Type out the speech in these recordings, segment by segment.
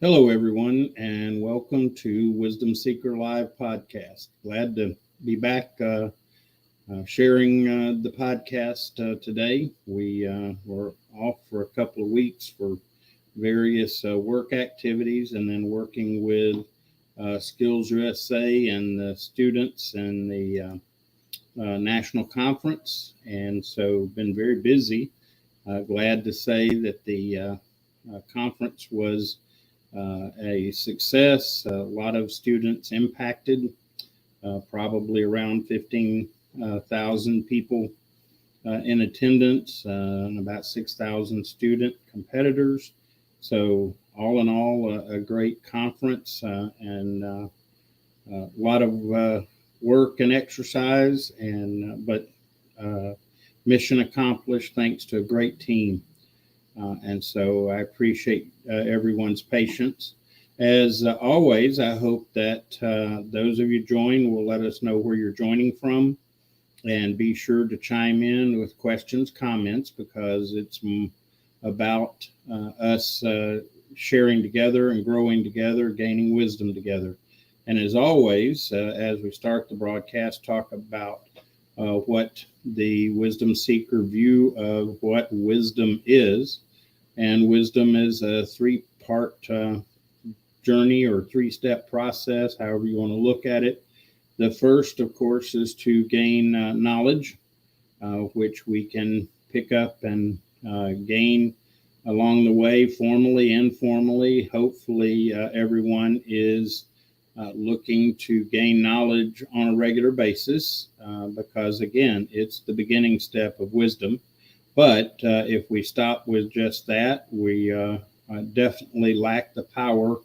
Hello, everyone, and welcome to Wisdom Seeker Live podcast. Glad to be back sharing the podcast today. We were off for a couple of weeks for various work activities and then working with Skills USA and the students and the national conference. And so been very busy. Glad to say that the conference was a success. A lot of students impacted, probably around 15,000 people in attendance, and about 6,000 student competitors. So all in all, a great conference and a lot of work and exercise, but mission accomplished thanks to a great team. And so I appreciate everyone's patience. As always, I hope that those of you join will let us know where you're joining from, and be sure to chime in with questions, comments, because it's about us sharing together and growing together, gaining wisdom together. And as always, as we start the broadcast, talk about what the wisdom seeker view of what wisdom is. And wisdom is a three-part journey or three-step process, however you want to look at it. The first, of course, is to gain knowledge, which we can pick up and gain along the way, formally, informally. Hopefully, everyone is looking to gain knowledge on a regular basis because, again, it's the beginning step of wisdom. But if we stop with just that, we definitely lack the power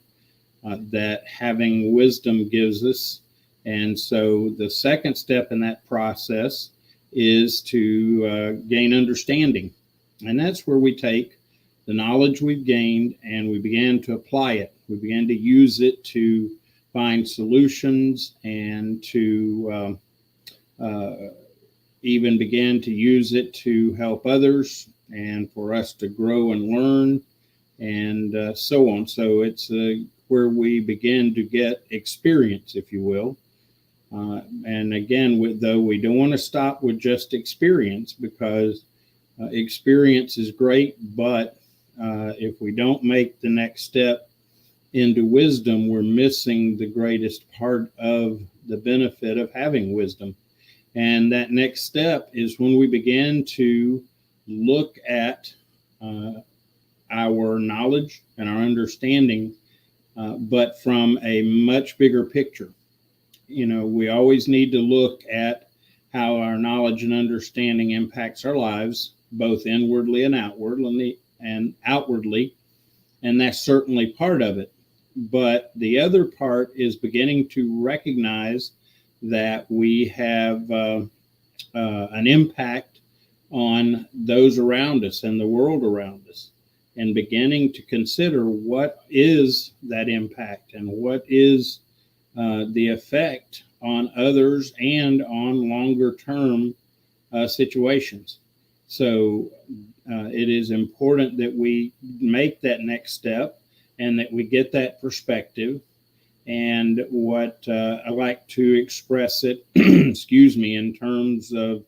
that having wisdom gives us. And so the second step in that process is to gain understanding. And that's where we take the knowledge we've gained and we begin to apply it. We begin to use it to find solutions and to even began to use it to help others and for us to grow and learn and so on. So it's where we begin to get experience, if you will. And again, though we don't want to stop with just experience, because experience is great, but if we don't make the next step into wisdom, we're missing the greatest part of the benefit of having wisdom. And that next step is when we begin to look at our knowledge and our understanding, but from a much bigger picture. You know, we always need to look at how our knowledge and understanding impacts our lives, both inwardly and outwardly, and that's certainly part of it. But the other part is beginning to recognize that we have an impact on those around us and the world around us, and beginning to consider what is that impact and what is the effect on others and on longer term situations. So it is important that we make that next step and that we get that perspective. And what I like to express it, excuse me, in terms of,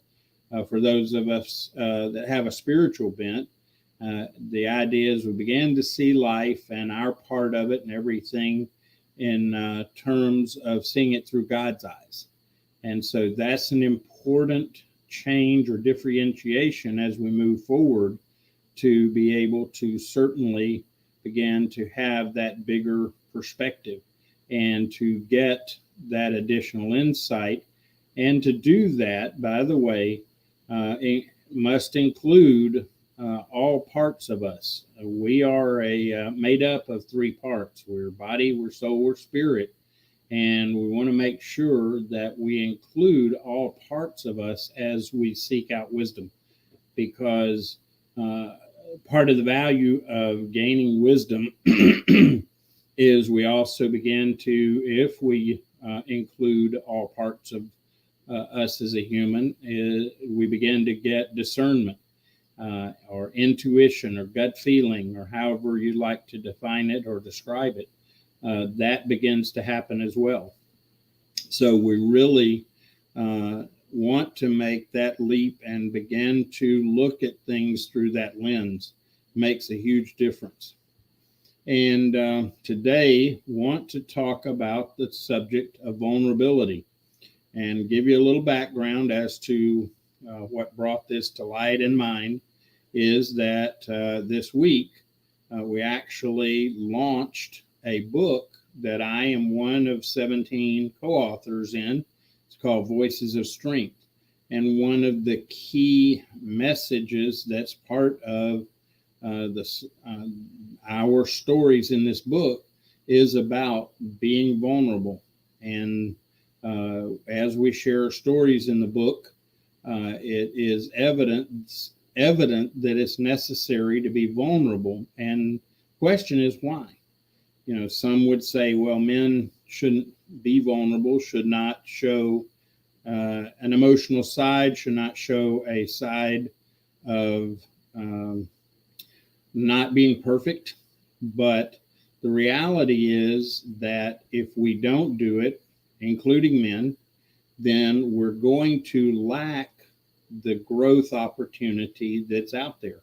for those of us that have a spiritual bent, the idea is we begin to see life and our part of it and everything in terms of seeing it through God's eyes. And so that's an important change or differentiation as we move forward, to be able to certainly begin to have that bigger perspective and to get that additional insight. And to do that, by the way, it must include all parts of us. We are made up of three parts. We're body, we're soul, we're spirit. And we want to make sure that we include all parts of us as we seek out wisdom, because part of the value of gaining wisdom is we also begin to, if we include all parts of us as a human, we begin to get discernment. or intuition or gut feeling, or however you like to define it or describe it, that begins to happen as well. So we really want to make that leap and begin to look at things through that lens. Makes a huge difference. And today, want to talk about the subject of vulnerability and give you a little background as to what brought this to light in mind. Is that this week we actually launched a book that I am one of 17 co-authors in. It's called Voices of Strength. And one of the key messages that's part of our stories in this book is about being vulnerable. And as we share stories in the book, it is evident that it's necessary to be vulnerable. And the question is why? You know, some would say, well, men shouldn't be vulnerable, should not show an emotional side, should not show a side of not being perfect. But the reality is that if we don't do it, including men, then we're going to lack the growth opportunity that's out there.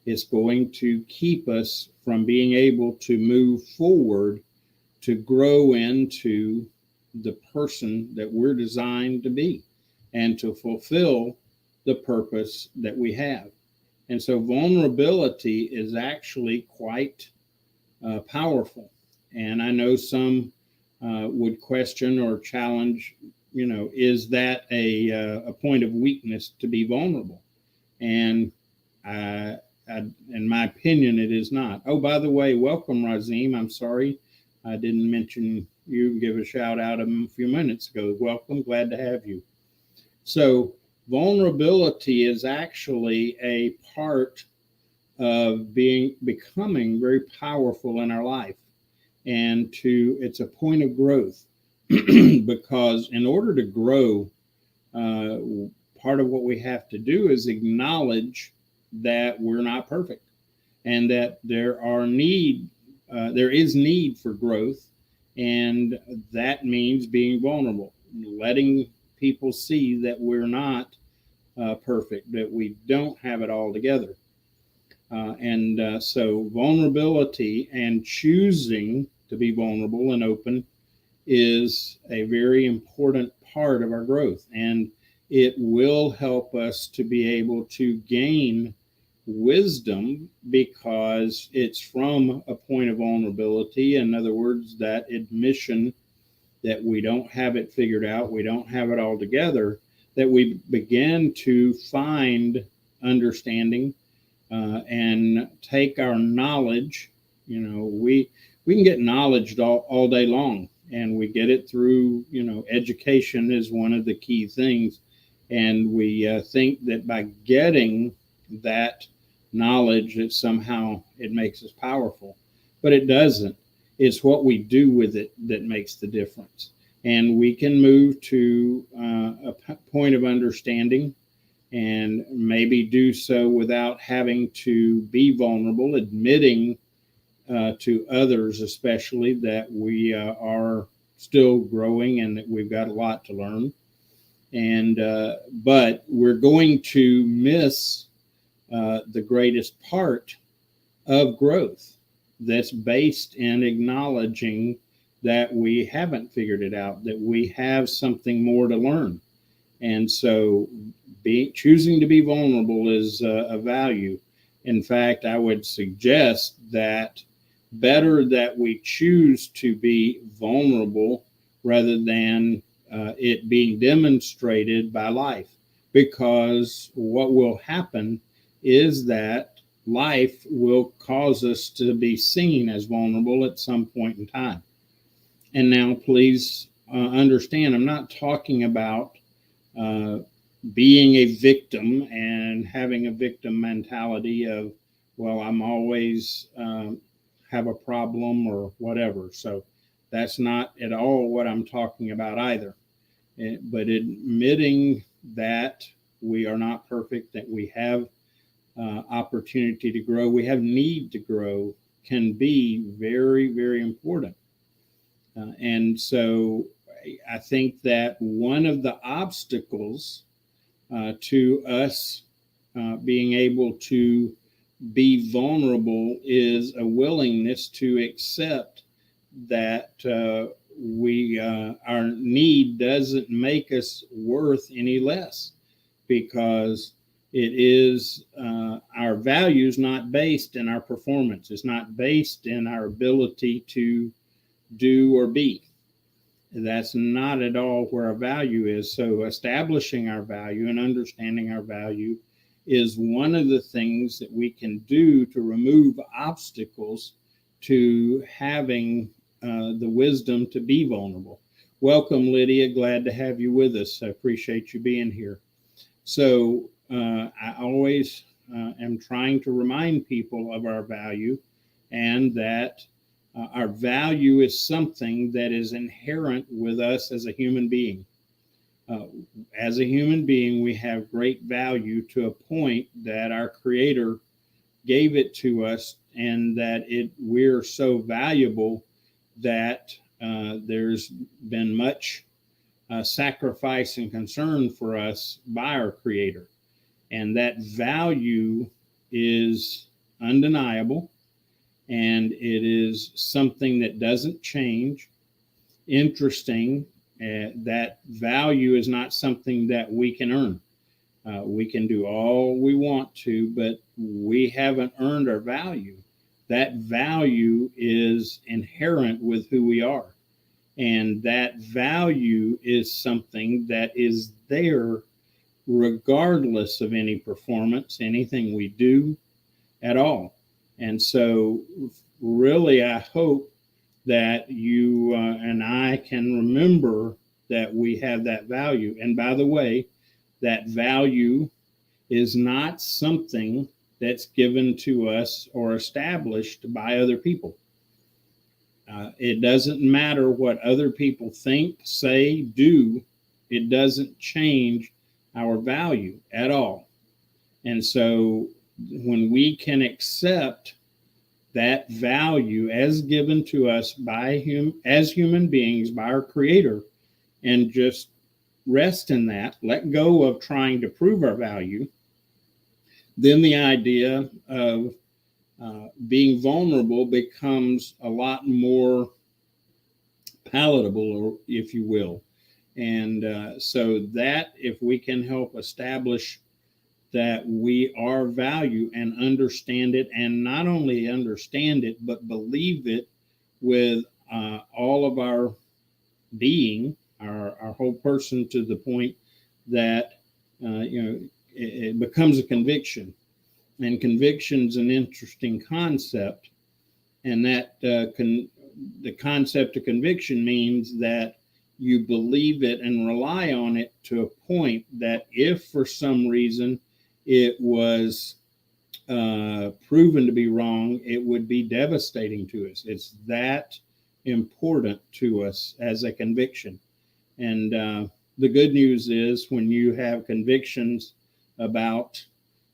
It's going to keep us from being able to move forward to grow into the person that we're designed to be and to fulfill the purpose that we have. And so vulnerability is actually quite powerful. And I know some would question or challenge, you know, is that a point of weakness to be vulnerable? And in my opinion, it is not. Oh, by the way, welcome, Razim. I'm sorry I didn't mention you, give a shout out a few minutes ago. Welcome, glad to have you. So vulnerability is actually a part of becoming very powerful in our life. And it's a point of growth because in order to grow, part of what we have to do is acknowledge that we're not perfect and that there is need for growth. And that means being vulnerable, letting people see that we're not perfect, that we don't have it all together. So vulnerability and choosing to be vulnerable and open is a very important part of our growth. And it will help us to be able to gain wisdom because it's from a point of vulnerability. In other words, that admission that we don't have it figured out, we don't have it all together, that we begin to find understanding and take our knowledge. You know, we can get knowledge all day long, and we get it through, you know, education is one of the key things. And we think that by getting that knowledge, that somehow it makes us powerful, but it doesn't. It's what we do with it that makes the difference. And we can move to a point of understanding and maybe do so without having to be vulnerable, admitting to others, especially, that we are still growing and that we've got a lot to learn. And but we're going to miss the greatest part of growth, that's based in acknowledging that we haven't figured it out, that we have something more to learn. And so choosing to be vulnerable is a value. In fact, I would suggest that better that we choose to be vulnerable rather than it being demonstrated by life. Because what will happen is that life will cause us to be seen as vulnerable at some point in time. And now, please understand, I'm not talking about being a victim and having a victim mentality of, well, I'm always have a problem or whatever. So that's not at all what I'm talking about either. But admitting that we are not perfect, that we have opportunity to grow, we have need to grow, can be very, very important. And so I think that one of the obstacles to us being able to be vulnerable is a willingness to accept that our need doesn't make us worth any less, because it is our value is not based in our performance. It's not based in our ability to do or be. That's not at all where our value is. So establishing our value and understanding our value is one of the things that we can do to remove obstacles to having the wisdom to be vulnerable. Welcome, Lydia. Glad to have you with us. I appreciate you being here. So I always am trying to remind people of our value, and that our value is something that is inherent with us as a human being. As a human being, we have great value to a point that our Creator gave it to us, and that we're so valuable that there's been much sacrifice and concern for us by our Creator. And that value is undeniable, and it is something that doesn't change. Interesting, that value is not something that we can earn. We can do all we want to, but we haven't earned our value. That value is inherent with who we are. And that value is something that is there regardless of any performance, anything we do at all. And so really, I hope that you and I can remember that we have that value. And by the way, that value is not something that's given to us or established by other people. It doesn't matter what other people think, say, do. It doesn't change our value at all. And so when we can accept that value as given to us as human beings by our Creator, and just rest in that, let go of trying to prove our value, then the idea of being vulnerable becomes a lot more palatable, or if you will. And so that if we can help establish that we are value and understand it, and not only understand it, but believe it with all of our being, our whole person, to the point that it becomes a conviction. And conviction's an interesting concept, and that the concept of conviction means that you believe it and rely on it to a point that if for some reason it was proven to be wrong, it would be devastating to us. It's that important to us as a conviction. And the good news is, when you have convictions about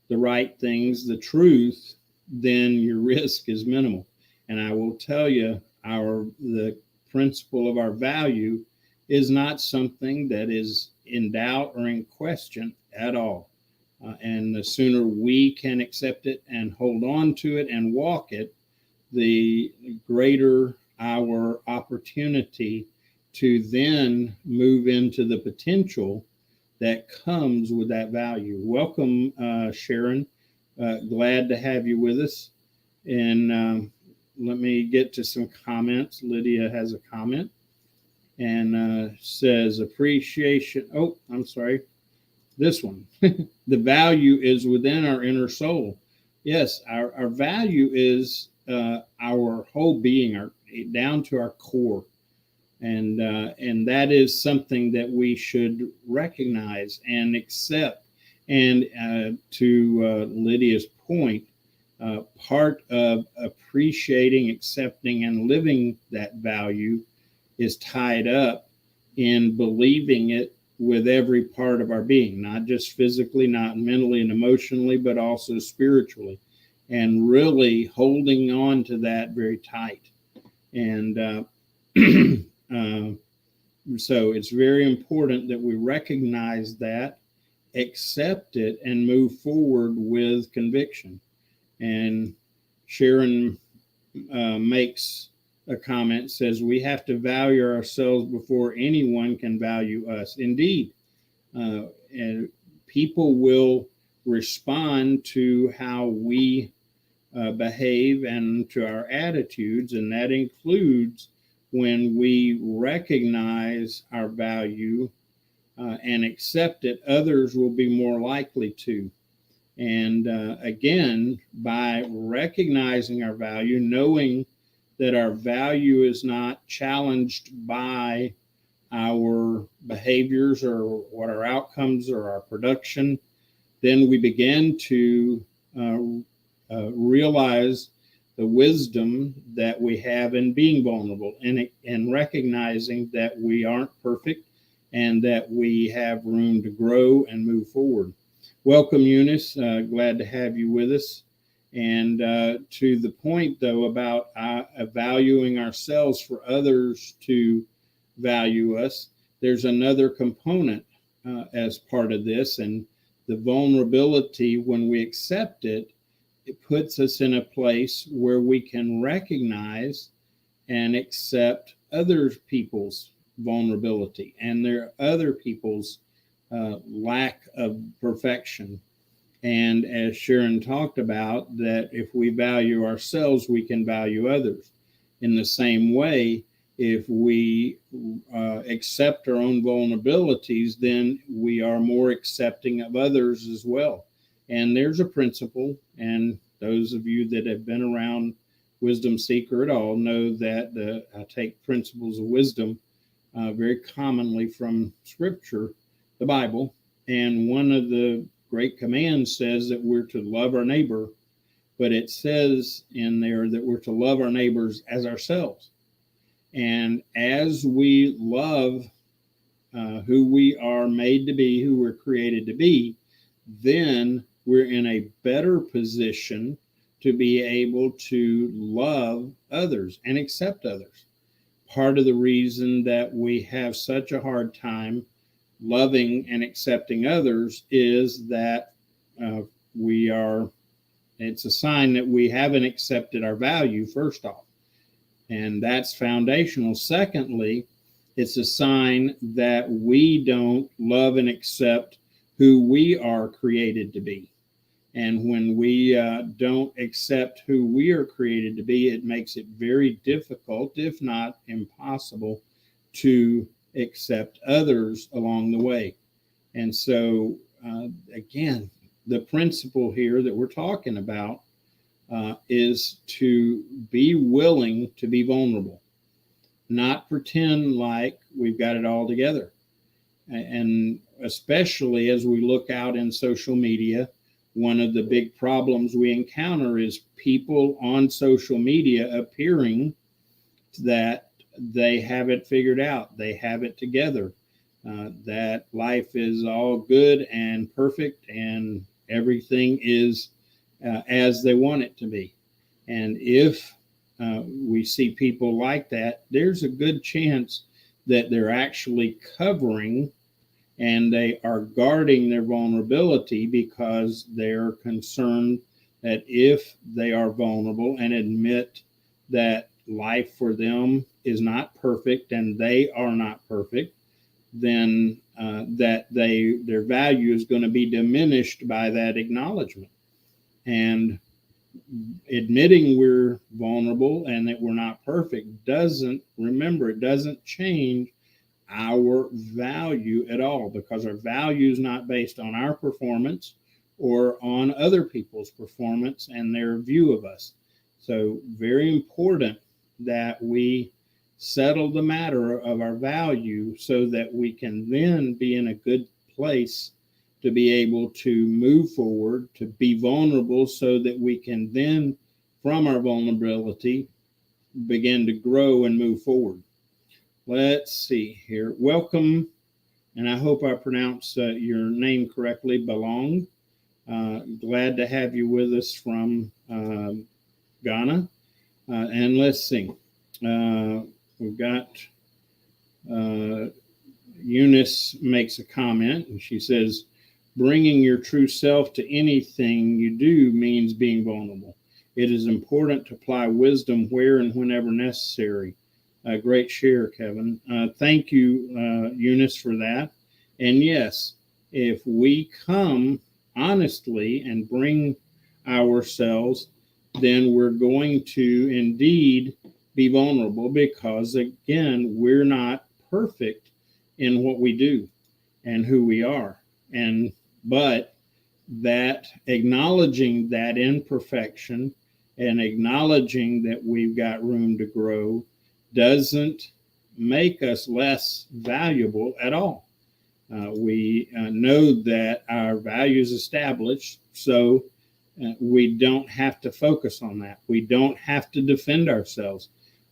the right things, the truth, then your risk is minimal. And I will tell you, the principle of our value is not something that is in doubt or in question at all. And the sooner we can accept it and hold on to it and walk it, the greater our opportunity to then move into the potential that comes with that value. Welcome, Sharon. Glad to have you with us. And let me get to some comments. Lydia has a comment and says, appreciation. Oh, I'm sorry. This one. The value is within our inner soul. Yes, our value is our whole being, down to our core. And that is something that we should recognize and accept. And to Lydia's point, part of appreciating, accepting, and living that value is tied up in believing it with every part of our being, not just physically, not mentally and emotionally, but also spiritually, and really holding on to that very tight. And so it's very important that we recognize that, accept it, and move forward with conviction. And Sharon makes a comment, says we have to value ourselves before anyone can value us. Indeed, and people will respond to how we behave and to our attitudes, and that includes when we recognize our value and accept it, others will be more likely to. And again, by recognizing our value, knowing that our value is not challenged by our behaviors or what our outcomes or our production, then we begin to realize the wisdom that we have in being vulnerable and recognizing that we aren't perfect and that we have room to grow and move forward. Welcome, Eunice. Glad to have you with us. And to the point, though, about valuing ourselves for others to value us, there's another component as part of this. And the vulnerability, when we accept it, it puts us in a place where we can recognize and accept other people's vulnerability and their other people's lack of perfection. And as Sharon talked about, that if we value ourselves, we can value others. In the same way, if we accept our own vulnerabilities, then we are more accepting of others as well. And there's a principle, and those of you that have been around Wisdom Seeker at all know that I take principles of wisdom very commonly from Scripture, the Bible. And one of the great commands says that we're to love our neighbor, but it says in there that we're to love our neighbors as ourselves. And as we love who we are made to be, who we're created to be, then we're in a better position to be able to love others and accept others. Part of the reason that we have such a hard time loving and accepting others is that it's a sign that we haven't accepted our value, first off. And that's foundational. Secondly, it's a sign that we don't love and accept who we are created to be. And when we don't accept who we are created to be, it makes it very difficult, if not impossible, to accept others along the way. And so, again, the principle here that we're talking about is to be willing to be vulnerable, not pretend like we've got it all together. And especially as we look out in social media, one of the big problems we encounter is people on social media appearing that they have it figured out, they have it together, that life is all good and perfect and everything is as they want it to be. And if we see people like that, there's a good chance that they're actually covering and they are guarding their vulnerability because they're concerned that if they are vulnerable and admit that life for them is not perfect and they are not perfect, then that their value is going to be diminished by that acknowledgement. And admitting we're vulnerable and that we're not perfect doesn't change our value at all, because our value is not based on our performance or on other people's performance and their view of us. So very important that we settle the matter of our value so that we can then be in a good place to be able to move forward, to be vulnerable so that we can then, from our vulnerability, begin to grow and move forward. Let's see here. Welcome, and I hope I pronounce your name correctly, Belong. Glad to have you with us from Ghana. And let's see. We've got Eunice makes a comment, and she says, bringing your true self to anything you do means being vulnerable. It is important to apply wisdom where and whenever necessary. Great share, Kevin. Thank you, Eunice, for that. And yes, if we come honestly and bring ourselves, then we're going to indeed be vulnerable because, again, we're not perfect in what we do and who we are. But that acknowledging that imperfection and acknowledging that we've got room to grow doesn't make us less valuable at all. We know that our value is established, so we don't have to focus on that. We don't have to defend ourselves.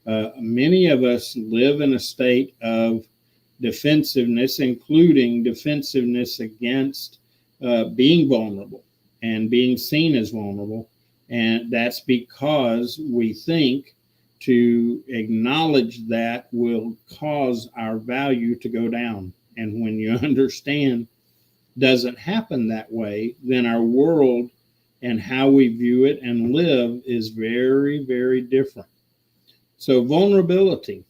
Many of us live in a state of defensiveness, including defensiveness against being vulnerable and being seen as vulnerable. And that's because we think to acknowledge that will cause our value to go down. And when you understand doesn't happen that way, then our world and how we view it and live is very, very different. So vulnerability.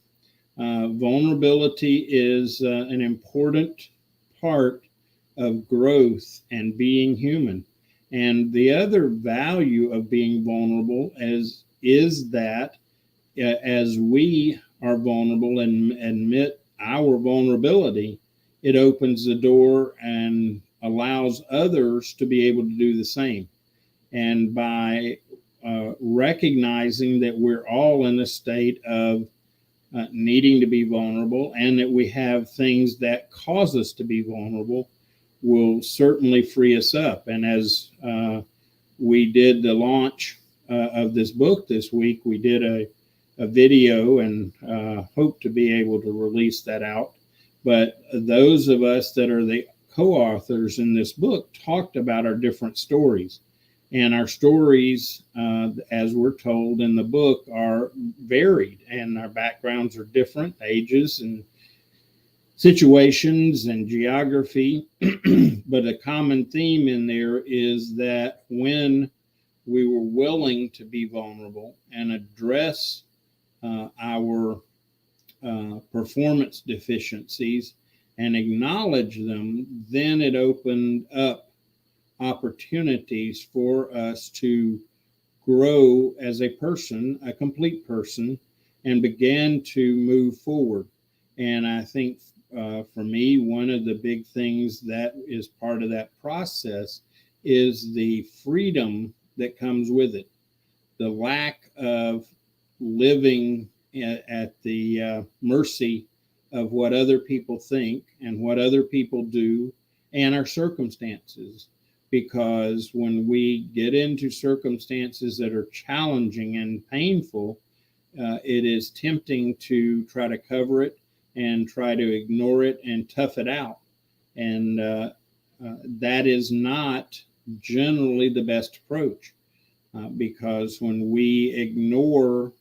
Vulnerability is an important part of growth and being human. And the other value of being vulnerable is that as we are vulnerable and admit our vulnerability, it opens the door and allows others to be able to do the same. And by recognizing that we're all in a state of needing to be vulnerable and that we have things that cause us to be vulnerable, will certainly free us up. And as we did the launch of this book this week, we did a video and hope to be able to release that out. But those of us that are the co-authors in this book talked about our different stories. And our stories, as we're told in the book, are varied, and our backgrounds are different, ages and situations and geography. But a common theme in there is that when we were willing to be vulnerable and address our performance deficiencies and acknowledge them, then it opened up opportunities for us to grow as a person, a complete person, and began to move forward. And I think for me, one of the big things that is part of that process is the freedom that comes with it, the lack of living at the mercy of what other people think and what other people do and our circumstances. Because when we get into circumstances that are challenging and painful, it is tempting to try to cover it and try to ignore it and tough it out. And that is not generally the best approach, because when we ignore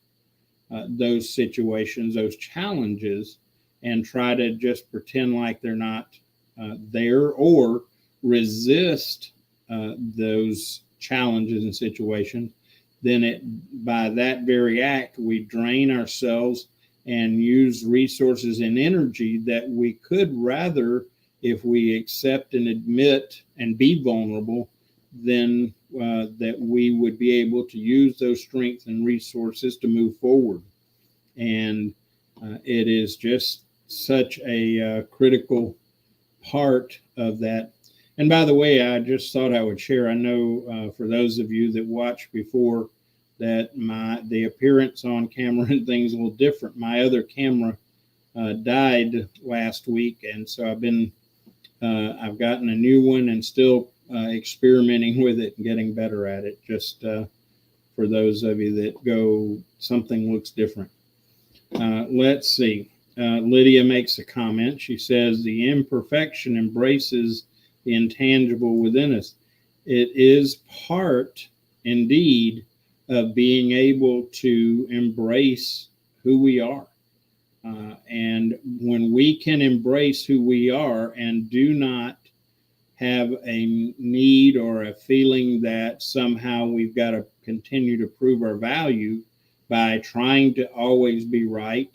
those situations, those challenges, and try to just pretend like they're not there or resist those challenges and situations, then by that very act, we drain ourselves and use resources and energy that we could rather, if we accept and admit and be vulnerable, then that we would be able to use those strengths and resources to move forward. And it is just such a critical part of that. And by the way, I just thought I would share, I know for those of you that watched before, that the appearance on camera and things a little different. My other camera died last week, and so I've gotten a new one and still experimenting with it and getting better at it, just for those of you that go, something looks different. Let's see. Lydia makes a comment. She says, the imperfection embraces the intangible within us. It is part, indeed, of being able to embrace who we are. And when we can embrace who we are and do not have a need or a feeling that somehow we've got to continue to prove our value by trying to always be right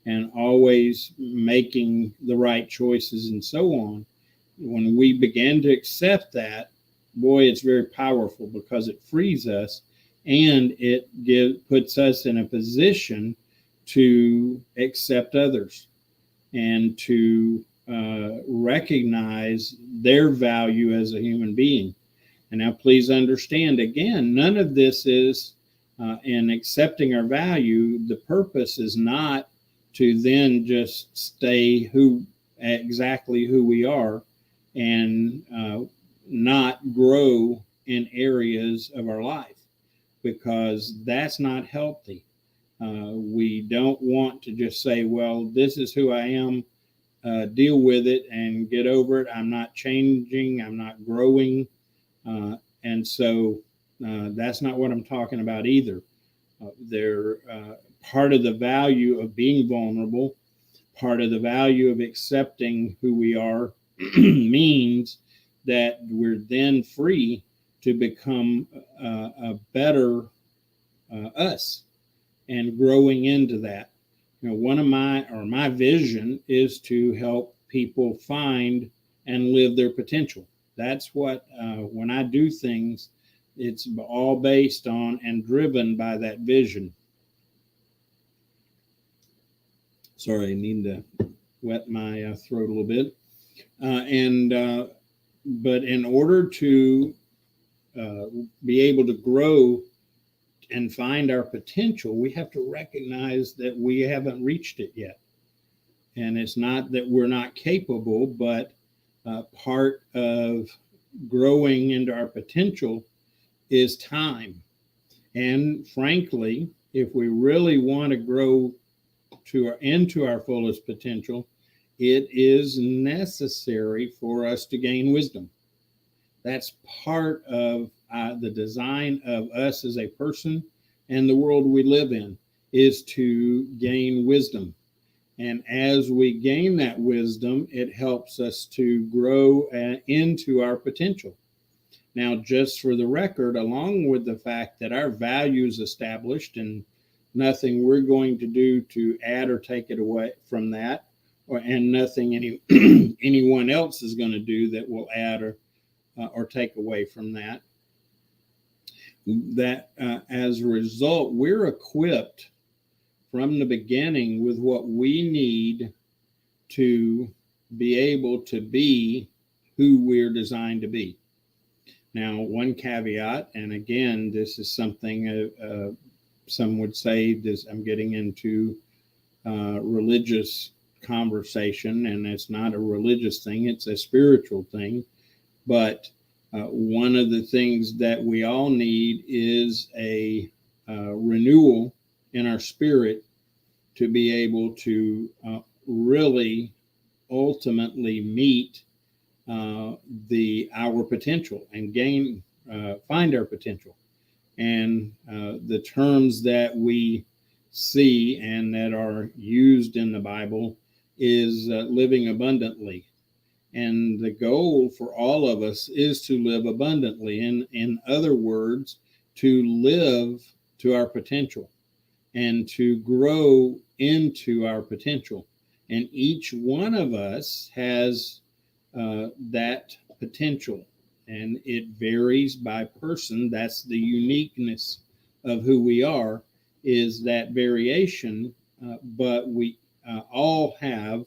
and always making the right choices and so on, when we begin to accept that, boy, it's very powerful because it frees us and it puts us in a position to accept others and to recognize their value as a human being. And now please understand, again, none of this is in accepting our value. The purpose is not to then just stay exactly who we are and not grow in areas of our life, because that's not healthy. We don't want to just say, well, this is who I am, deal with it and get over it. I'm not changing, I'm not growing. And so that's not what I'm talking about either. They're part of the value of being vulnerable, part of the value of accepting who we are means that we're then free to become a better us and growing into that. You know, one of my vision is to help people find and live their potential. That's what, when I do things, it's all based on and driven by that vision. Sorry, I need to wet my throat a little bit. But in order to be able to grow and find our potential, we have to recognize that we haven't reached it yet. And it's not that we're not capable, but part of growing into our potential is time. And frankly, if we really want to grow into our fullest potential, it is necessary for us to gain wisdom. That's part of the design of us as a person and the world we live in, is to gain wisdom. And as we gain that wisdom, it helps us to grow into our potential. Now, just for the record, along with the fact that our value is established and nothing we're going to do to add or take it away from that, and nothing anyone else is going to do that will add or take away from that, as a result, we're equipped from the beginning with what we need to be able to be who we're designed to be. Now, one caveat, and again, this is something some would say this, I'm getting into religious conversation, and it's not a religious thing, it's a spiritual thing. But one of the things that we all need is a renewal in our spirit to be able to really ultimately meet our potential and find our potential. And the terms that we see and that are used in the Bible is living abundantly. And the goal for all of us is to live abundantly. In other words, to live to our potential and to grow into our potential. And each one of us has that potential, and it varies by person. That's the uniqueness of who we are, is that variation, but we all have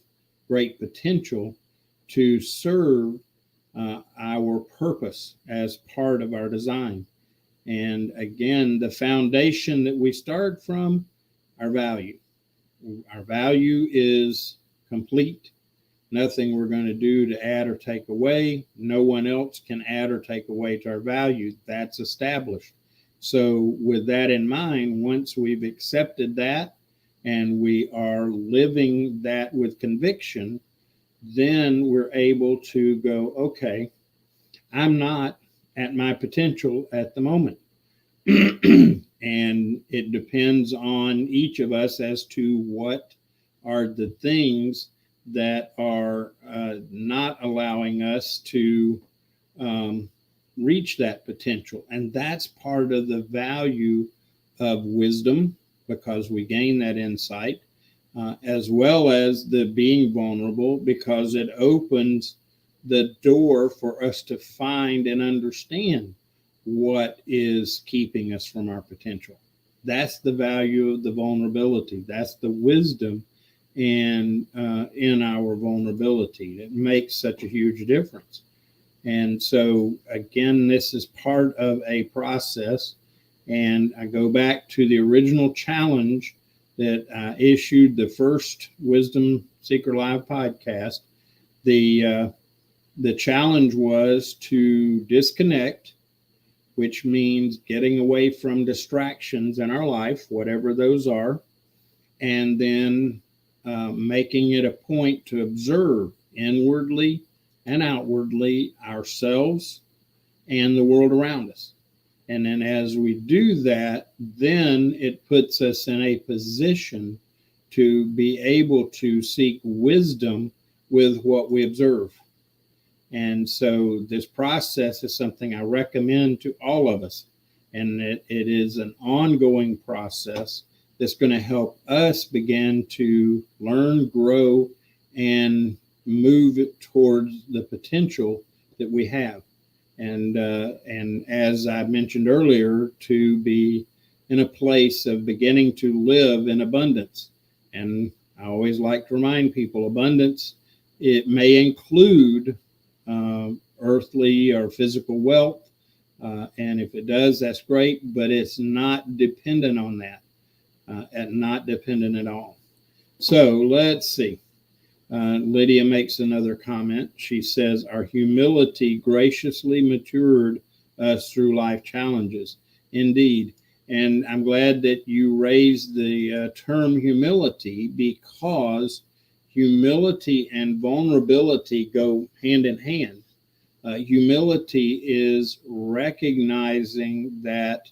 great potential to serve our purpose as part of our design. And again, the foundation that we start from, our value. Our value is complete. Nothing we're going to do to add or take away. No one else can add or take away to our value. That's established. So with that in mind, once we've accepted that and we are living that with conviction, then we're able to go, okay, I'm not at my potential at the moment. And it depends on each of us as to what are the things that are not allowing us to reach that potential. And that's part of the value of wisdom, because we gain that insight, as well as the being vulnerable, because it opens the door for us to find and understand what is keeping us from our potential. That's the value of the vulnerability. That's the wisdom and in our vulnerability. It makes such a huge difference. And so, again, this is part of a process. And I go back to the original challenge that I issued the first Wisdom Seeker Live podcast. The challenge was to disconnect, which means getting away from distractions in our life, whatever those are, and then making it a point to observe inwardly and outwardly ourselves and the world around us. And then as we do that, then it puts us in a position to be able to seek wisdom with what we observe. And so this process is something I recommend to all of us. And it is an ongoing process that's going to help us begin to learn, grow, and move it towards the potential that we have. And as I mentioned earlier, to be in a place of beginning to live in abundance. And I always like to remind people, abundance, it may include earthly or physical wealth. And if it does, that's great, but it's not dependent on that, and not dependent at all. So let's see. Lydia makes another comment. She says, our humility graciously matured us through life challenges. Indeed. And I'm glad that you raised the term humility, because humility and vulnerability go hand in hand. Humility is recognizing that,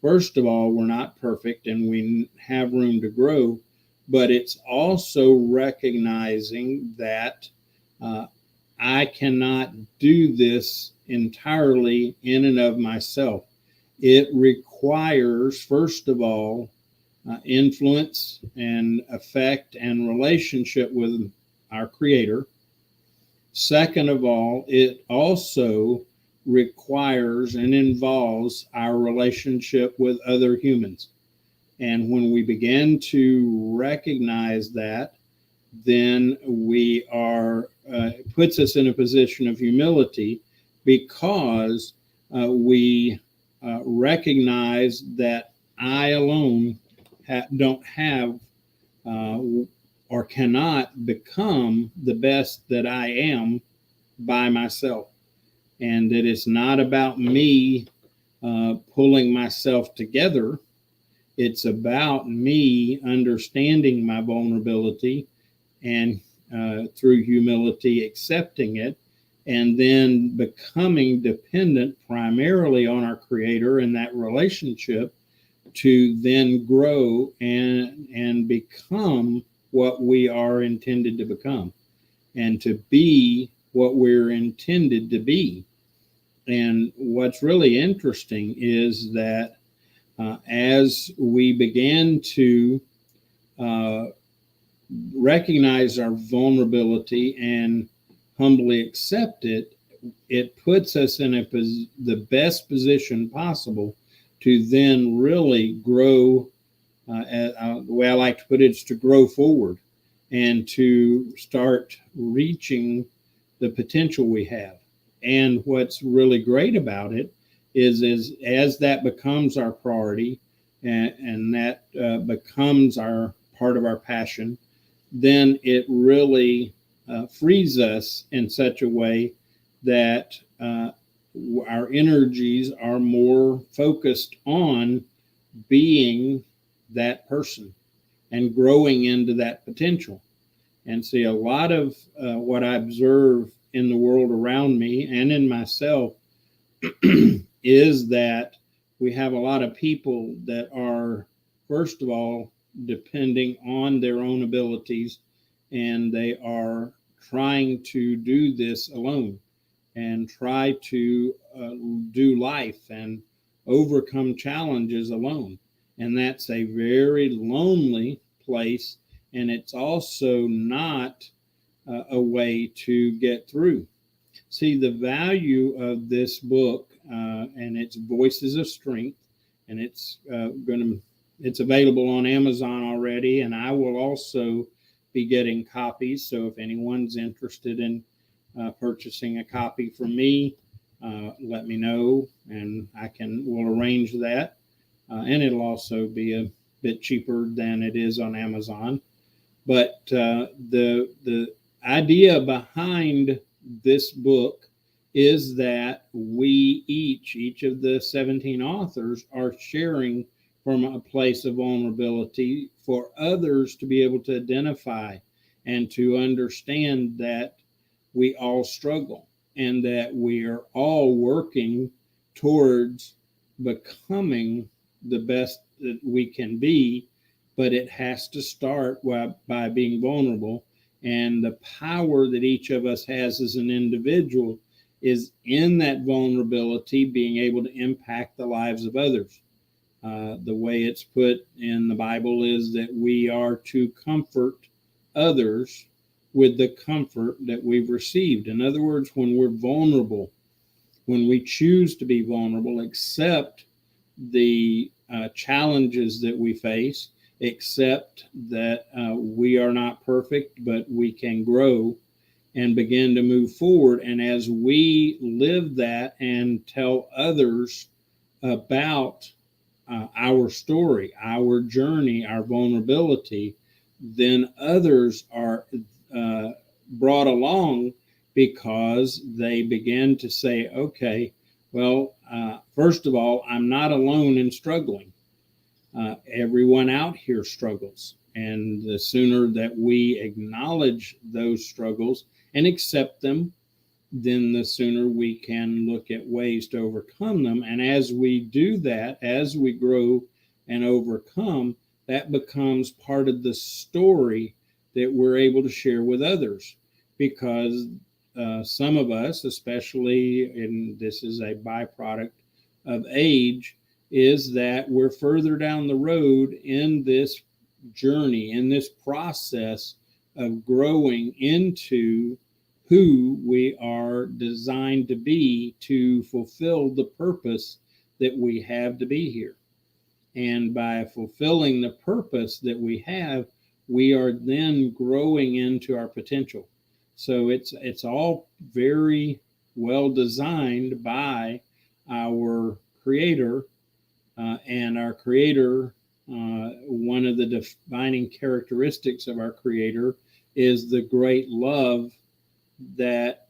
first of all, we're not perfect and we have room to grow, but it's also recognizing that I cannot do this entirely in and of myself. It requires, first of all, influence and effect and relationship with our Creator. Second of all, it also requires and involves our relationship with other humans. And when we begin to recognize that, then we are, puts us in a position of humility, because we recognize that I alone don't have or cannot become the best that I am by myself. And that it's not about me pulling myself together. It's about me understanding my vulnerability and through humility accepting it, and then becoming dependent primarily on our Creator in that relationship to then grow and become what we are intended to become, and to be what we're intended to be. And what's really interesting is that as we begin to recognize our vulnerability and humbly accept it, it puts us in the best position possible to then really grow. The way I like to put it is to grow forward and to start reaching the potential we have. And what's really great about it is as that becomes our priority, and that becomes our part of our passion, then it really frees us in such a way that our energies are more focused on being that person, and growing into that potential. And see, a lot of what I observe in the world around me and in myself is that we have a lot of people that are, first of all, depending on their own abilities, and they are trying to do this alone and try to do life and overcome challenges alone. And that's a very lonely place. And it's also not a way to get through. See, the value of this book, and it's Voices of Strength, and it's available on Amazon already, and I will also be getting copies. So if anyone's interested in purchasing a copy from me, let me know, and we'll arrange that. And it'll also be a bit cheaper than it is on Amazon. But the idea behind this book is that we each of the 17 authors are sharing from a place of vulnerability for others to be able to identify and to understand that we all struggle and that we are all working towards becoming the best that we can be, but it has to start by being vulnerable. And the power that each of us has as an individual is in that vulnerability, being able to impact the lives of others. The way it's put in the Bible is that we are to comfort others with the comfort that we've received. In other words, when we're vulnerable, when we choose to be vulnerable, accept the challenges that we face, accept that we are not perfect, but we can grow and begin to move forward. And as we live that and tell others about our story, our journey, our vulnerability, then others are brought along because they begin to say, okay, well, first of all, I'm not alone in struggling. Everyone out here struggles. And the sooner that we acknowledge those struggles and accept them, then the sooner we can look at ways to overcome them. And as we do that, as we grow and overcome, that becomes part of the story that we're able to share with others. Because some of us, especially, and this is a byproduct of age, is that we're further down the road in this journey, in this process of growing into who we are designed to be to fulfill the purpose that we have to be here. And by fulfilling the purpose that we have, we are then growing into our potential. So it's all very well designed by our Creator. And our Creator, one of the defining characteristics of our Creator is the great love that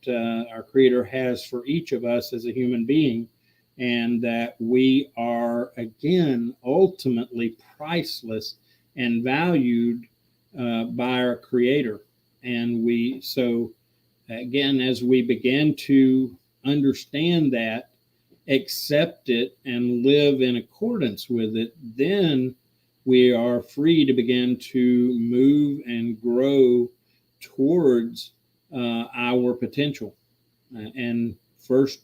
our Creator has for each of us as a human being, and that we are, again, ultimately priceless and valued by our Creator. And so again, as we begin to understand that, accept it, and live in accordance with it, then we are free to begin to move and grow towards our potential. And first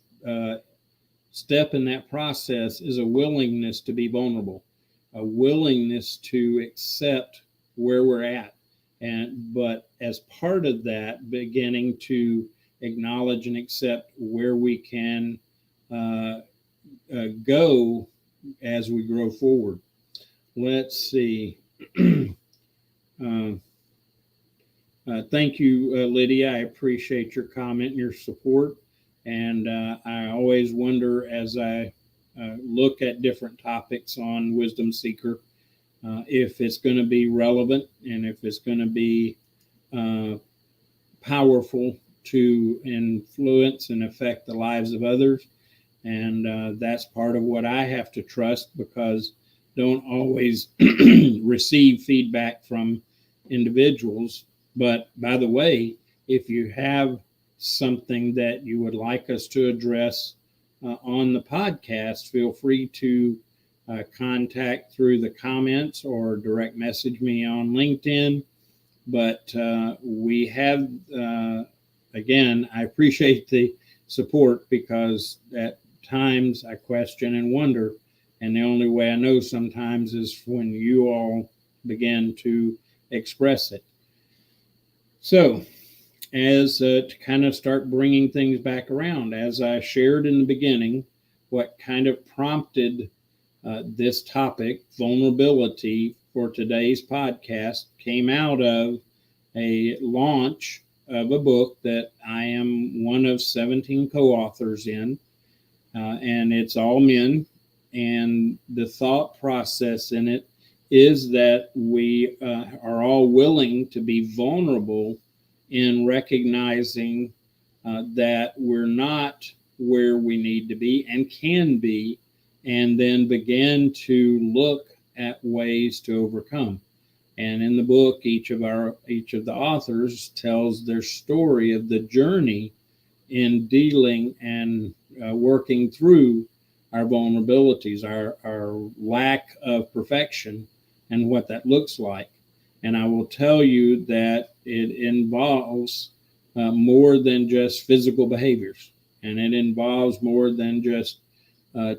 step in that process is a willingness to be vulnerable, a willingness to accept where we're at. But as part of that, beginning to acknowledge and accept where we can go as we grow forward. Let's see. Thank you, Lydia. I appreciate your comment and your support. And I always wonder as I look at different topics on Wisdom Seeker, if it's going to be relevant and if it's going to be powerful to influence and affect the lives of others. And that's part of what I have to trust, because don't always receive feedback from individuals. But by the way, if you have something that you would like us to address on the podcast, feel free to contact through the comments or direct message me on LinkedIn. But we have, again, I appreciate the support, because at times I question and wonder. And the only way I know sometimes is when you all begin to express it. So, as to kind of start bringing things back around, as I shared in the beginning, what kind of prompted this topic, vulnerability, for today's podcast came out of a launch of a book that I am one of 17 co-authors in, and it's all men. And the thought process in it is that we are all willing to be vulnerable in recognizing that we're not where we need to be and can be, and then begin to look at ways to overcome. And in the book, each of the authors tells their story of the journey in dealing and working through our vulnerabilities, our lack of perfection, and what that looks like. And I will tell you that it involves more than just physical behaviors, and it involves more than just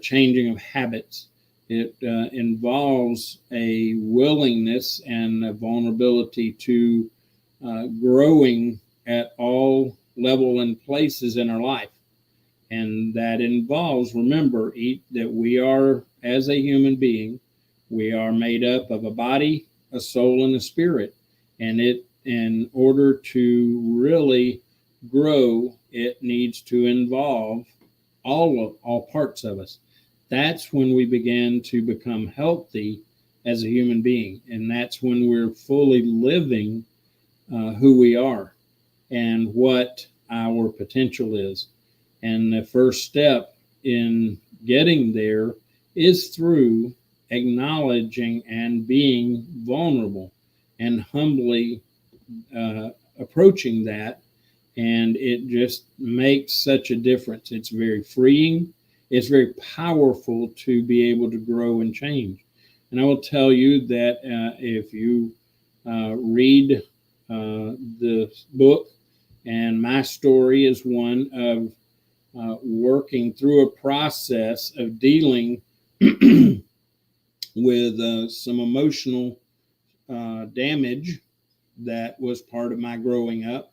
changing of habits. It involves a willingness and a vulnerability to growing at all level and places in our life. And that involves, remember, that we are, as a human being, we are made up of a body, a soul, and a spirit. And in order to really grow, it needs to involve all parts of us. That's when we begin to become healthy as a human being. And that's when we're fully living who we are and what our potential is. And the first step in getting there is through acknowledging and being vulnerable and humbly approaching that. And it just makes such a difference. It's very freeing. It's very powerful to be able to grow and change. And I will tell you that if you read the book, and my story is one of working through a process of dealing with some emotional damage that was part of my growing up.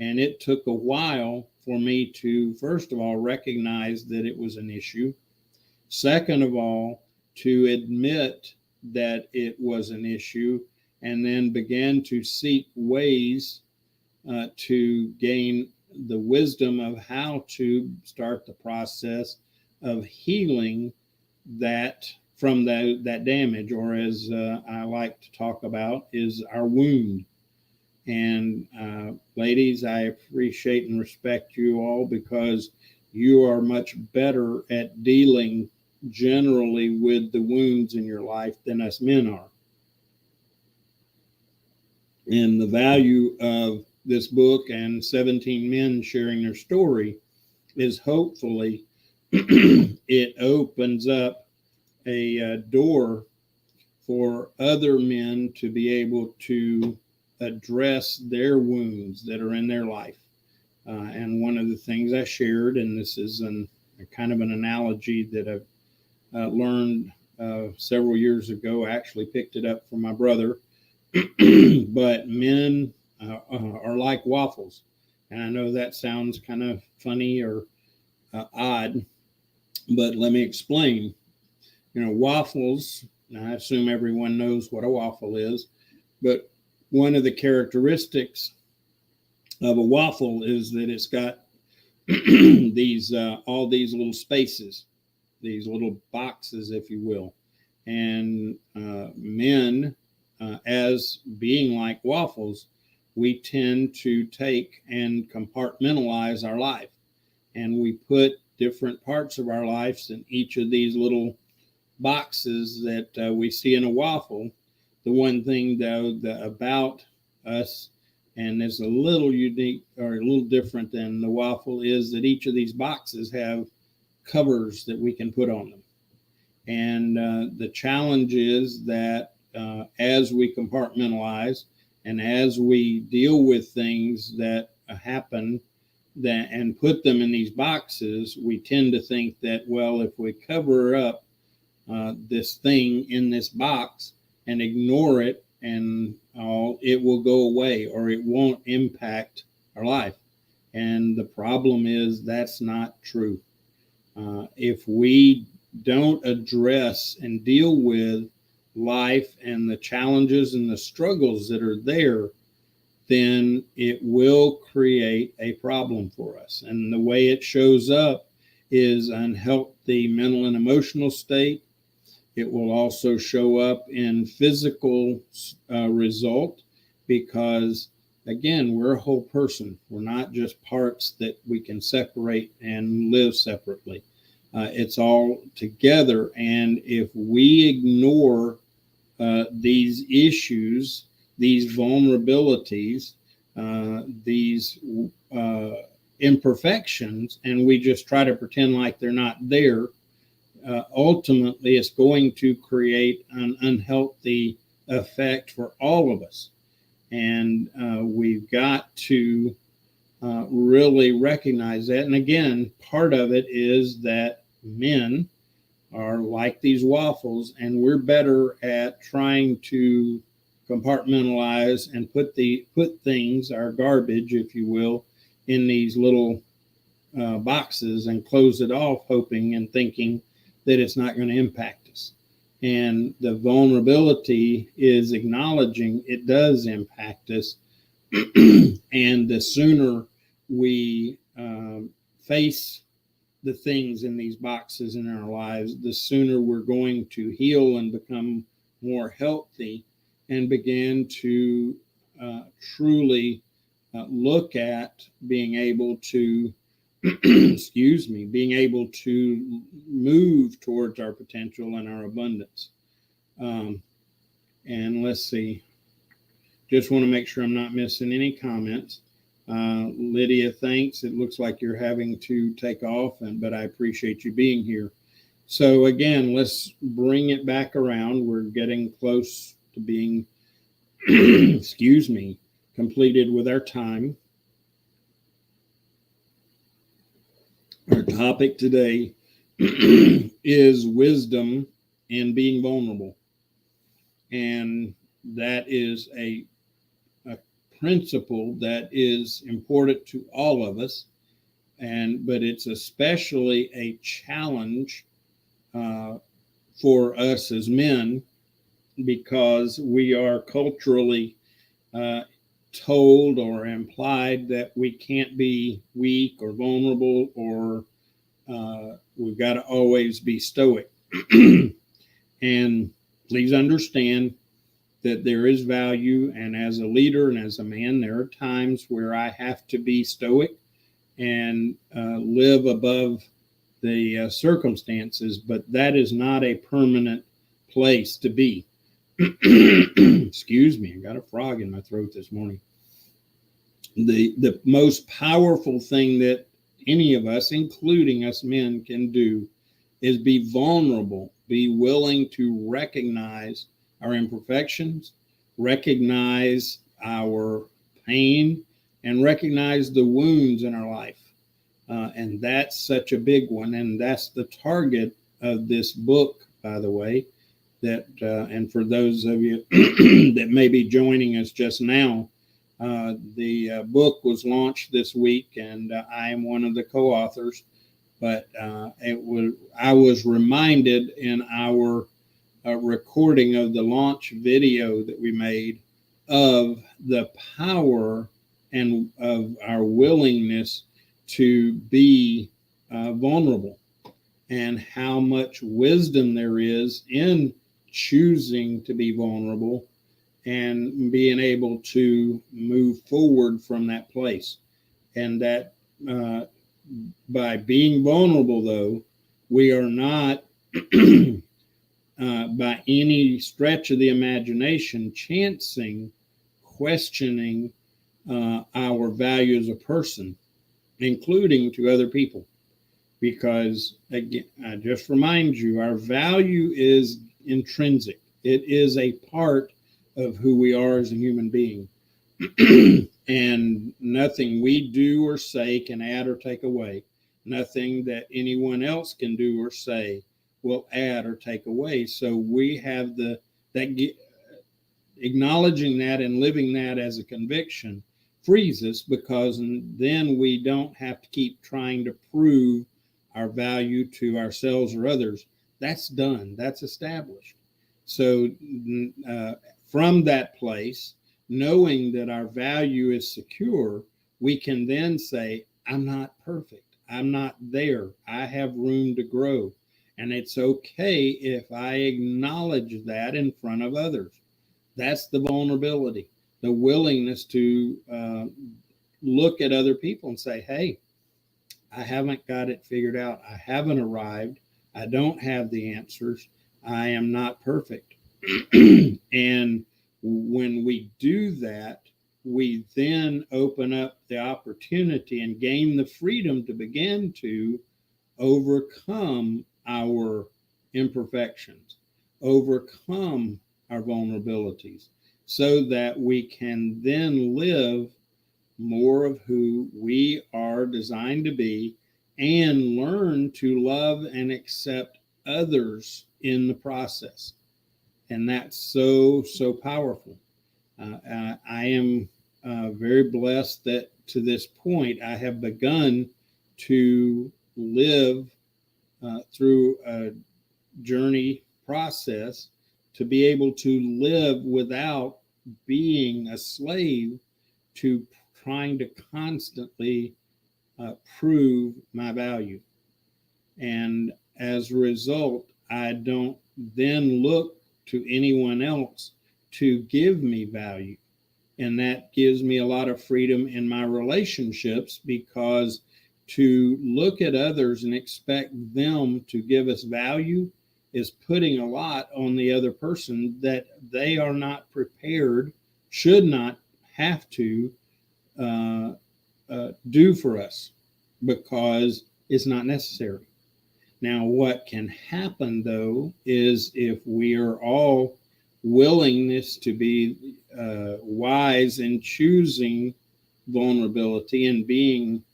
And it took a while for me to, first of all, recognize that it was an issue. Second of all, to admit that it was an issue, and then began to seek ways to gain the wisdom of how to start the process of healing that from that damage, or as I like to talk about, is our wound. And ladies, I appreciate and respect you all, because you are much better at dealing generally with the wounds in your life than us men are. And the value of this book and 17 men sharing their story is hopefully it opens up a door for other men to be able to address their wounds that are in their life. And one of the things I shared, and this is a kind of an analogy that I've learned several years ago, I actually picked it up from my brother, but men are like waffles. And I know that sounds kind of funny or odd, but let me explain. Waffles, I assume everyone knows what a waffle is, but one of the characteristics of a waffle is that it's got these all these little spaces, these little boxes, if you will. And men, as being like waffles, we tend to take and compartmentalize our life. And we put different parts of our lives in each of these little boxes that we see in a waffle. The one thing, though, about us, and is a little unique or a little different than the waffle, is that each of these boxes have covers that we can put on them. And the challenge is that as we compartmentalize and as we deal with things that happen and put them in these boxes, we tend to think that, well, if we cover up this thing in this box and ignore it, and it will go away or it won't impact our life. And the problem is that's not true. If we don't address and deal with life and the challenges and the struggles that are there, then it will create a problem for us. And the way it shows up is unhealthy mental and emotional state. It will also show up in physical result because, again, we're a whole person. We're not just parts that we can separate and live separately. It's all together. And if we ignore these issues, these vulnerabilities, these imperfections, and we just try to pretend like they're not there, ultimately it's going to create an unhealthy effect for all of us. And we've got to really recognize that. And again, part of it is that men are like these waffles, and we're better at trying to compartmentalize and put things, our garbage, if you will, in these little boxes and close it off, hoping and thinking that it's not going to impact us. And the vulnerability is acknowledging it does impact us. And the sooner we face the things in these boxes in our lives, the sooner we're going to heal and become more healthy and begin to truly look at being able to being able to move towards our potential and our abundance. And let's see, just want to make sure I'm not missing any comments. Lydia, thanks. It looks like you're having to take off, but I appreciate you being here. So again, let's bring it back around. We're getting close to being, completed with our time. Our topic today is wisdom and being vulnerable. And that is a principle that is important to all of us, but it's especially a challenge for us as men, because we are culturally told or implied that we can't be weak or vulnerable, or we've got to always be stoic. And please understand that there is value, and as a leader and as a man, there are times where I have to be stoic and live above the circumstances, but that is not a permanent place to be. Excuse me, I got a frog in my throat this morning. The most powerful thing that any of us, including us men, can do is be vulnerable, be willing to recognize our imperfections, recognize our pain, and recognize the wounds in our life. And that's such a big one. And that's the target of this book, by the way, and for those of you that may be joining us just now, the book was launched this week, and I am one of the co-authors. But I was reminded in our recording of the launch video that we made of the power and of our willingness to be vulnerable, and how much wisdom there is in choosing to be vulnerable and being able to move forward from that place. And that by being vulnerable, though, we are not by any stretch of the imagination chancing questioning our value as a person, including to other people. Because, again, I just remind you, our value is intrinsic. It is a part of who we are as a human being. And nothing we do or say can add or take away. Nothing that anyone else can do or say will add or take away. So we have acknowledging that and living that as a conviction frees us, because then we don't have to keep trying to prove our value to ourselves or others. That's done. That's established. So from that place, knowing that our value is secure, we can then say, I'm not perfect. I'm not there. I have room to grow. And it's okay if I acknowledge that in front of others. That's the vulnerability, the willingness to look at other people and say, hey, I haven't got it figured out. I haven't arrived. I don't have the answers. I am not perfect. And when we do that, we then open up the opportunity and gain the freedom to begin to overcome our imperfections, overcome our vulnerabilities, so that we can then live more of who we are designed to be and learn to love and accept others in the process. And that's so, so powerful. I am very blessed that to this point I have begun to live through a journey process to be able to live without being a slave to trying to constantly prove my value. And as a result, I don't then look to anyone else to give me value. And that gives me a lot of freedom in my relationships, because to look at others and expect them to give us value is putting a lot on the other person that they are not prepared, should not have to do for us, because it's not necessary. Now, what can happen, though, is if we are all willingness to be wise in choosing vulnerability and being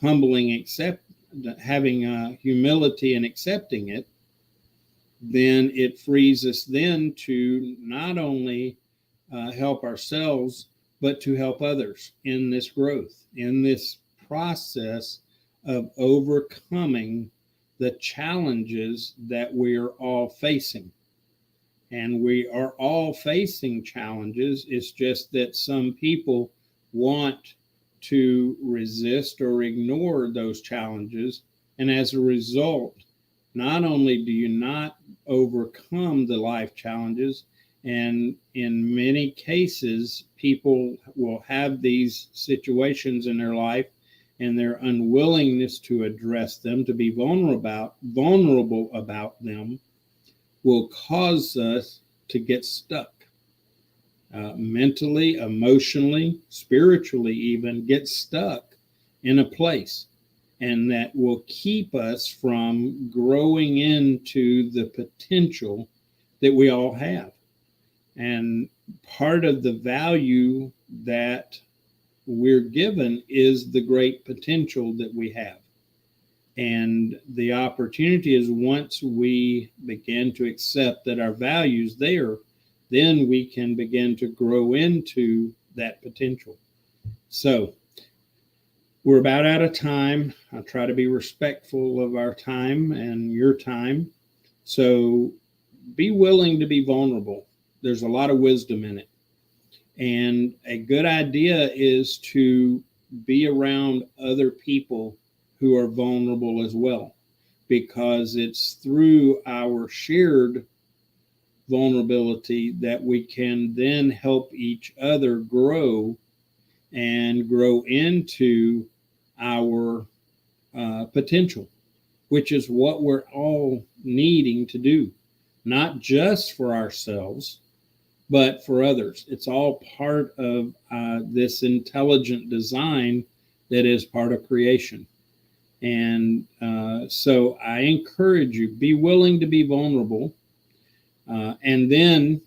humbling, having humility and accepting it, then it frees us then to not only help ourselves, but to help others in this growth, in this process of overcoming the challenges that we are all facing. And we are all facing challenges. It's just that some people want to resist or ignore those challenges. And as a result, not only do you not overcome the life challenges, and in many cases, people will have these situations in their life, and their unwillingness to address them, to be vulnerable about them, will cause us to get stuck. Mentally, emotionally, spiritually even, get stuck in a place. And that will keep us from growing into the potential that we all have. And part of the value that we're given is the great potential that we have. And the opportunity is, once we begin to accept that our value is there, then we can begin to grow into that potential. So we're about out of time. I try to be respectful of our time and your time. So be willing to be vulnerable. There's a lot of wisdom in it. And a good idea is to be around other people who are vulnerable as well, because it's through our shared vulnerability that we can then help each other grow and grow into our potential, which is what we're all needing to do. not just for ourselves, but for others. It's all part of this intelligent design that is part of creation. And so I encourage you, be willing to be vulnerable, and then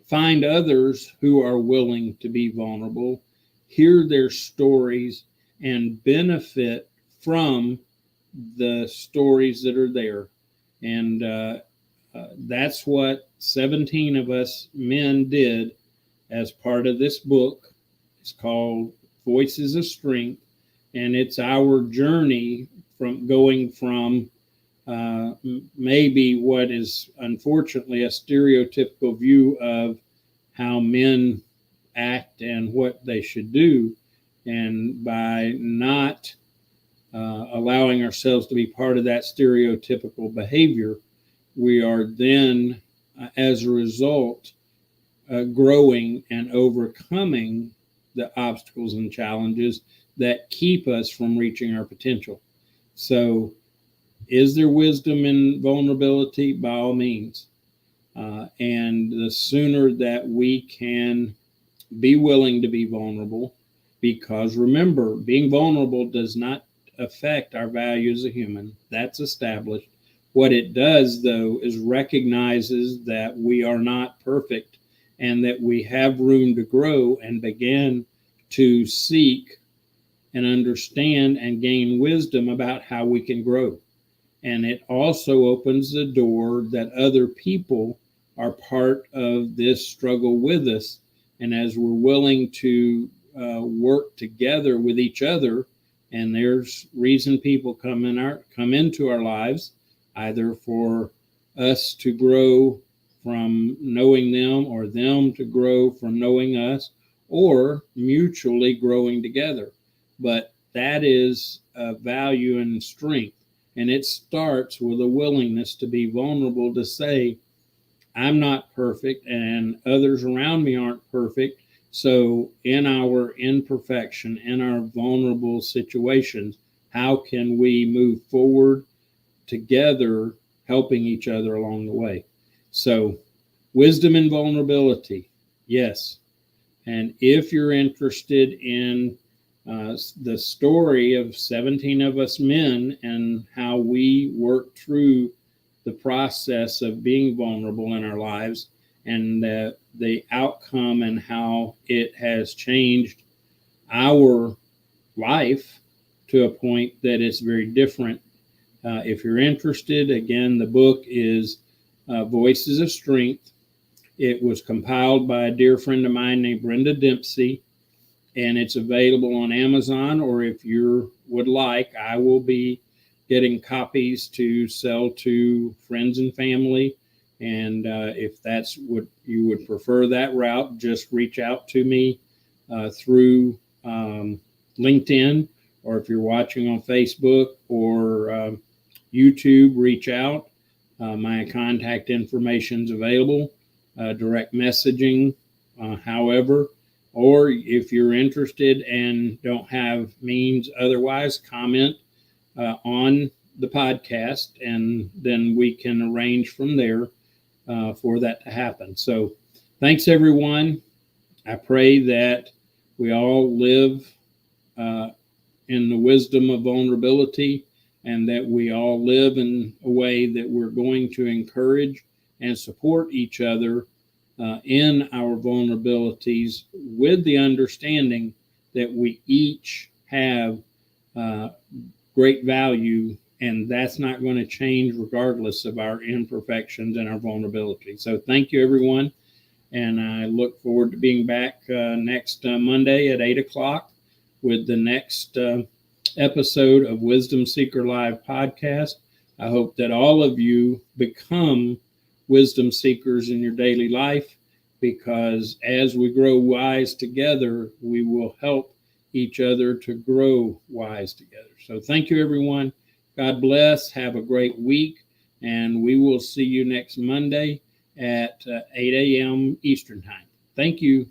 find others who are willing to be vulnerable, hear their stories, and benefit from the stories that are there. And that's what 17 of us men did as part of this book. It's called Voices of Strength, and it's our journey from going from maybe what is unfortunately a stereotypical view of how men act and what they should do. And by not allowing ourselves to be part of that stereotypical behavior, we are then, as a result, growing and overcoming the obstacles and challenges that keep us from reaching our potential. So, is there wisdom in vulnerability? By all means. And the sooner that we can be willing to be vulnerable, because remember, being vulnerable does not affect our value as a human. That's established. What it does, though, is recognizes that we are not perfect and that we have room to grow and begin to seek and understand and gain wisdom about how we can grow. And it also opens the door that other people are part of this struggle with us. And as we're willing to work together with each other, and there's reason people come into our lives, either for us to grow from knowing them or them to grow from knowing us, or mutually growing together. But that is value and strength. And it starts with a willingness to be vulnerable, to say, I'm not perfect and others around me aren't perfect. So in our imperfection, in our vulnerable situations, how can we move forward together, helping each other along the way? So wisdom and vulnerability, yes. And if you're interested in the story of 17 of us men and how we work through the process of being vulnerable in our lives, and the outcome and how it has changed our life to a point that it's very different. If you're interested, again, the book is Voices of Strength. It was compiled by a dear friend of mine named Brenda Dempsey, and it's available on Amazon, or if you would like, I will be getting copies to sell to friends and family. And if that's what you would prefer, that route, just reach out to me through LinkedIn, or if you're watching on Facebook or YouTube, reach out. My contact information is available, direct messaging, however. Or if you're interested and don't have means otherwise, comment on the podcast, and then we can arrange from there for that to happen. So thanks, everyone. I pray that we all live in the wisdom of vulnerability, and that we all live in a way that we're going to encourage and support each other in our vulnerabilities, with the understanding that we each have great value, and that's not going to change regardless of our imperfections and our vulnerability. So thank you, everyone, and I look forward to being back next Monday at 8 o'clock with the next episode of Wisdom Seeker Live podcast. I hope that all of you become wisdom seekers in your daily life, because as we grow wise together, we will help each other to grow wise together. So thank you, everyone. God bless. Have a great week, and we will see you next Monday at 8 a.m. Eastern Time. Thank you.